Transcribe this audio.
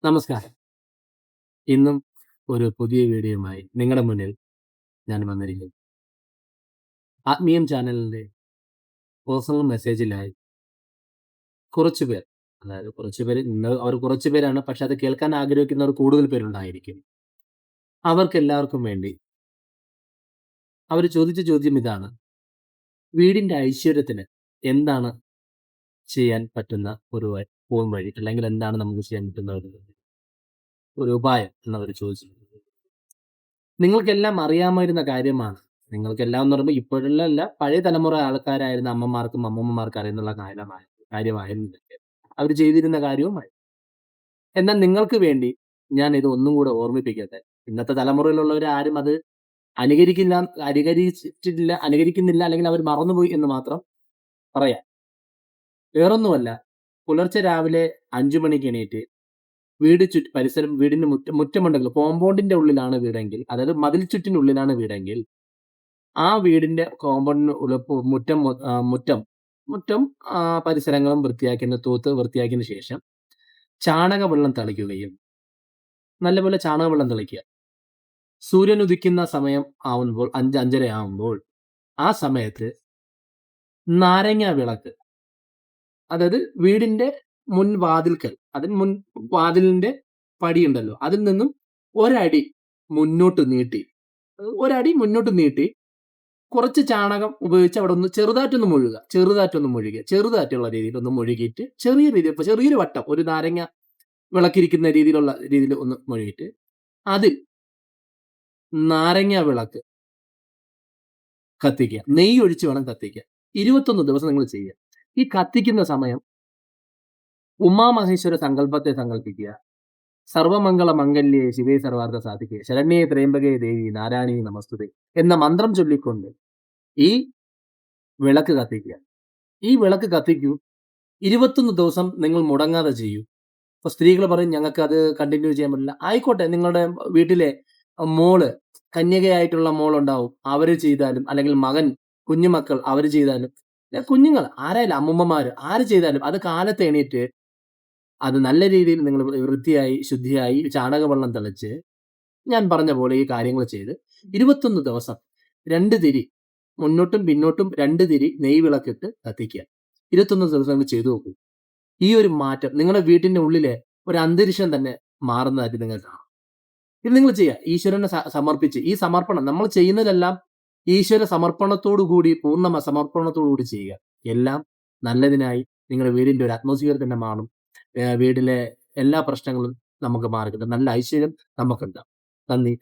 നമസ്കാരം. ഇന്നും ഒരു പുതിയ വീഡിയോയുമായി നിങ്ങളുടെ മുന്നിൽ ഞാൻ വന്നിരിക്കുന്നു. ആത്മീയം ചാനലിന്റെ പേഴ്സണൽ മെസ്സേജിലായി കുറച്ച് പേർ, അതായത് കുറച്ച് പേര് അവർ കുറച്ച് പേരാണ്. പക്ഷെ അത് കേൾക്കാൻ ആഗ്രഹിക്കുന്നവർ കൂടുതൽ പേരുണ്ടായിരിക്കും. അവർക്കെല്ലാവർക്കും വേണ്ടി അവർ ചോദിച്ച ചോദ്യം ഇതാണ്: വീടിന്റെ ഐശ്വര്യത്തിന് എന്താണ് ചെയ്യാൻ പറ്റുന്ന ഒരു പോംവഴി, അല്ലെങ്കിൽ എന്താണ് നമുക്ക് ചെയ്യാൻ പറ്റുന്ന ഒരു ഉപായം എന്നവർ ചോദിച്ചു. നിങ്ങൾക്കെല്ലാം അറിയാമായിരുന്ന കാര്യമാണ്. നിങ്ങൾക്കെല്ലാം എന്ന് പറയുമ്പോൾ ഇപ്പോഴുള്ള അല്ല, പഴയ തലമുറ ആൾക്കാരായിരുന്ന അമ്മമാർക്കും അമ്മൂമ്മമാർക്കും അറിയുന്നുള്ള കാര്യമായിരുന്നു ഇതൊക്കെ. അവർ ചെയ്തിരുന്ന കാര്യവുമായി. എന്നാൽ നിങ്ങൾക്ക് വേണ്ടി ഞാൻ ഇത് ഒന്നും കൂടെ ഓർമ്മിപ്പിക്കട്ടെ. ഇന്നത്തെ തലമുറയിലുള്ളവർ ആരും അത് അനുകരിക്കില്ല അനുകരിക്കുന്നില്ല, അല്ലെങ്കിൽ അവർ മറന്നുപോയി എന്ന് മാത്രം പറയാം. വേറൊന്നുമല്ല, പുലർച്ചെ രാവിലെ 5 മണിക്ക് എണീറ്റ് പരിസരം, വീടിന്റെ മുറ്റമുണ്ടെങ്കിൽ, കോമ്പൗണ്ടിന്റെ ഉള്ളിലാണ് വീടെങ്കിൽ, അതായത് മതിൽ ചുറ്റിനുള്ളിലാണ് വീടെങ്കിൽ, ആ വീടിന്റെ കോമ്പൗണ്ടിന് മുറ്റം പരിസരങ്ങളും തൂത്ത് വൃത്തിയാക്കിയതിനു ശേഷം ചാണകവെള്ളം തളിക്കുകയും, നല്ലപോലെ ചാണകവെള്ളം തളിക്കുക. സൂര്യൻ ഉദിക്കുന്ന സമയം ആവുമ്പോൾ 5, 5:30 ആവുമ്പോൾ ആ സമയത്ത് നാരങ്ങ വിളക്ക്, അതായത് വീടിന്റെ മുൻവാതിൽക്കൽ, വാതിലിന്റെ പടിയുണ്ടല്ലോ, അതിൽ നിന്നും ഒരടി മുന്നോട്ട് നീട്ടി കുറച്ച് ചാണകം ഉപയോഗിച്ച് അവിടെ ഒന്ന് ചെറുതായിട്ടൊന്ന് മുഴുകുക. ചെറുതായിട്ടുള്ള രീതിയിൽ ഒന്ന് മുഴുകിയിട്ട്, ചെറിയൊരു വട്ടം, ഒരു നാരങ്ങ വിളക്കിരിക്കുന്ന രീതിയിൽ ഒന്ന് മുഴുകിയിട്ട്, അതിൽ നാരങ്ങ വിളക്ക് കത്തിക്കുക. നെയ്യ് ഒഴിച്ച് വേണം കത്തിക്കുക. 21 ദിവസം നിങ്ങൾ ചെയ്യുക. ഈ കത്തിക്കുന്ന സമയം ഉമാമഹേശ്വര സങ്കല്പത്തെ സങ്കല്പിക്കുക. സർവമംഗള മംഗല്യേ ശിവേ സർവാർത്ഥ സാധിക്കേ ശരണ്യേ ത്രയംബകേ ദേവി നാരായണീ നമസ്തുതേ എന്ന മന്ത്രം ചൊല്ലിക്കൊണ്ട് ഈ വിളക്ക് കത്തിക്കുക. ഈ വിളക്ക് കത്തിക്കൂ. 21 ദിവസം നിങ്ങൾ മുടങ്ങാതെ ചെയ്യൂ. ഇപ്പൊ സ്ത്രീകൾ പറയും, ഞങ്ങൾക്ക് അത് കണ്ടിന്യൂ ചെയ്യാൻ പറ്റില്ല. ആയിക്കോട്ടെ, നിങ്ങളുടെ വീട്ടിലെ കന്യകയായിട്ടുള്ള മോളുണ്ടാവും, അവര് ചെയ്താലും, അല്ലെങ്കിൽ കുഞ്ഞുമക്കൾ അവര് ചെയ്താലും, കുഞ്ഞുങ്ങൾ ആരായാലും, അമ്മുമ്മമാര് ആര് ചെയ്താലും, അത് കാലത്ത് എണീറ്റ് അത് നല്ല രീതിയിൽ നിങ്ങൾ വൃത്തിയായി ശുദ്ധിയായി ചാണകവെള്ളം തളിച്ച് ഞാൻ പറഞ്ഞ പോലെ ഈ കാര്യങ്ങൾ ചെയ്ത് 21 ദിവസം 2 തിരി മുന്നോട്ടും പിന്നോട്ടും 2 തിരി നെയ് വിളക്കിട്ട് കത്തിക്കുക. 21 ദിവസം നിങ്ങൾ ചെയ്തു നോക്കൂ. ഈ ഒരു മാറ്റം നിങ്ങളുടെ വീട്ടിന്റെ ഉള്ളിലെ ഒരു അന്തരീക്ഷം തന്നെ മാറുന്നതായിട്ട് നിങ്ങൾ കാണാം. ഇത് നിങ്ങൾ ചെയ്യുക. ഈശ്വരനെ സമർപ്പിച്ച്, ഈ സമർപ്പണം നമ്മൾ ചെയ്യുന്നതെല്ലാം ഈശ്വര പൂർണ്ണ സമർപ്പണത്തോടു കൂടി ചെയ്യുക. എല്ലാം നല്ലതിനായി നിങ്ങളുടെ വീടിന്റെ ഒരു അറ്റ്മോസ്ഫിയർ തന്നെ മാറും. വീട്ടിലെ എല്ലാ പ്രശ്നങ്ങളും നമുക്ക് മാറി കിട്ടും. നല്ല ഐശ്വര്യം നമുക്കുണ്ടാവും. നന്ദി.